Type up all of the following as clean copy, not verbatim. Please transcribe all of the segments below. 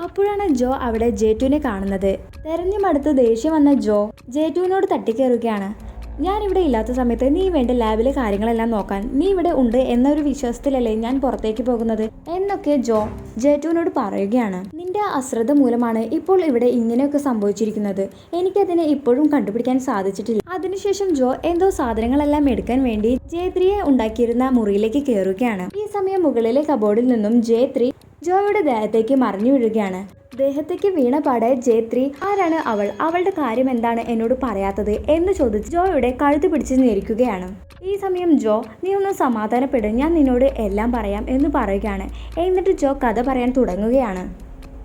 അപ്പോഴാണ് ജോ അവിടെ ജേറ്റുവിനെ കാണുന്നത്. തെരഞ്ഞു മടുത്ത് ദേഷ്യം വന്ന ജോ ജേറ്റുവിനോട് തട്ടിക്കയറുകയാണ്. ഞാൻ ഇവിടെ ഇല്ലാത്ത സമയത്ത് നീ വേണ്ട ലാബിലെ കാര്യങ്ങളെല്ലാം നോക്കാൻ നീ ഇവിടെ ഉണ്ട് എന്നൊരു വിശ്വാസത്തിലല്ലേ ഞാൻ പുറത്തേക്ക് പോകുന്നത് എന്നൊക്കെ ജോ ജേറ്റുവിനോട് പറയുകയാണ്. നിന്റെ അശ്രദ്ധ മൂലമാണ് ഇപ്പോൾ ഇവിടെ ഇങ്ങനെയൊക്കെ സംഭവിച്ചിരിക്കുന്നത്. എനിക്കതിനെ ഇപ്പോഴും കണ്ടുപിടിക്കാൻ സാധിച്ചിട്ടില്ല. അതിനുശേഷം ജോ എന്തോ സാധനങ്ങളെല്ലാം എടുക്കാൻ വേണ്ടി ജേത്രിയെ ഉണ്ടാക്കിയിരുന്ന മുറിയിലേക്ക് കയറുകയാണ്. ഈ സമയം മുകളിലെ കബോർഡിൽ നിന്നും ജേത്രി ജോയുടെ ദേഹത്തേക്ക് മറിഞ്ഞു വീഴുകയാണ്. ദേഹത്തേക്ക് വീണ പാടെ ജേത്രി ആരാണ് അവളുടെ കാര്യം എന്താണ് എന്നോട് പറയാത്തത് എന്ന് ചോദിച്ച് ജോയുടെ കഴുത്ത് പിടിച്ച് ഞെരിക്കുകയാണ്. ഈ സമയം ജോ നീ ഒന്ന് സമാധാനപ്പെട്, ഞാൻ നിന്നോട് എല്ലാം പറയാം എന്ന് പറയുകയാണ്. എന്നിട്ട് ജോ കഥ പറയാൻ തുടങ്ങുകയാണ്.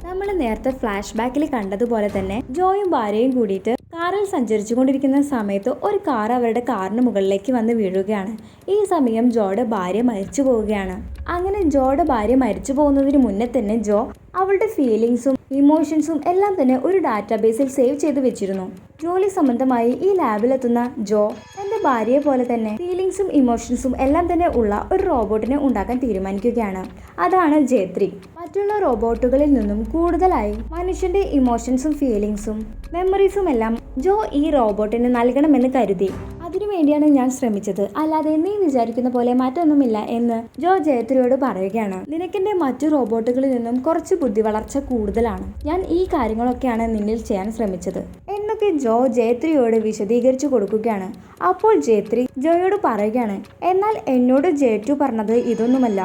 നമ്മൾ നേരത്തെ ഫ്ലാഷ് ബാക്കിൽ കണ്ടതുപോലെ തന്നെ ജോയും ഭാര്യയും കൂടിയിട്ട് കാറിൽ സഞ്ചരിച്ചു കൊണ്ടിരിക്കുന്ന സമയത്ത് ഒരു കാർ അവരുടെ കാറിന് മുകളിലേക്ക് വന്ന് വീഴുകയാണ്. ഈ സമയം ജോയുടെ ഭാര്യ മരിച്ചു പോവുകയാണ്. അങ്ങനെ ജോയുടെ ഭാര്യ മരിച്ചു പോകുന്നതിന് മുന്നേ തന്നെ ജോ അവളുടെ ഫീലിങ്സും ഇമോഷൻസും എല്ലാം തന്നെ ഒരു ഡാറ്റാബേസിൽ സേവ് ചെയ്ത് വെച്ചിരുന്നു. ജോലി സംബന്ധമായി ഈ ലാബിലെത്തുന്ന ജോ തന്റെ ഭാര്യയെ പോലെ തന്നെ ഫീലിങ്സും ഇമോഷൻസും എല്ലാം തന്നെ ഉള്ള ഒരു റോബോട്ടിനെ ഉണ്ടാക്കാൻ തീരുമാനിക്കുകയാണ്. അതാണ് ജേത്രി. മറ്റുള്ള റോബോട്ടുകളിൽ നിന്നും കൂടുതലായി മനുഷ്യന്റെ ഇമോഷൻസും ഫീലിങ്സും മെമ്മറീസും എല്ലാം ജോ ഈ റോബോട്ടിന് നൽകണമെന്ന് കരുതി. അതിനുവേണ്ടിയാണ് ഞാൻ ശ്രമിച്ചത്, അല്ലാതെ നീ വിചാരിക്കുന്ന പോലെ മറ്റൊന്നുമില്ല എന്ന് ജോ ജേത്രിയോട് പറയുകയാണ്. നിനക്കെന്റെ മറ്റു റോബോട്ടുകളിൽ നിന്നും കുറച്ച് ബുദ്ധി വളർച്ച കൂടുതലാണ്. ഞാൻ ഈ കാര്യങ്ങളൊക്കെയാണ് നിന്നിൽ ചെയ്യാൻ ശ്രമിച്ചത് എന്നൊക്കെ ജോ ജേത്രിയോട് വിശദീകരിച്ചു കൊടുക്കുകയാണ്. അപ്പോൾ ജേത്രി ജോയോട് പറയുകയാണ്, എന്നാൽ എന്നോട് ജേറ്റു പറഞ്ഞത് ഇതൊന്നുമല്ല.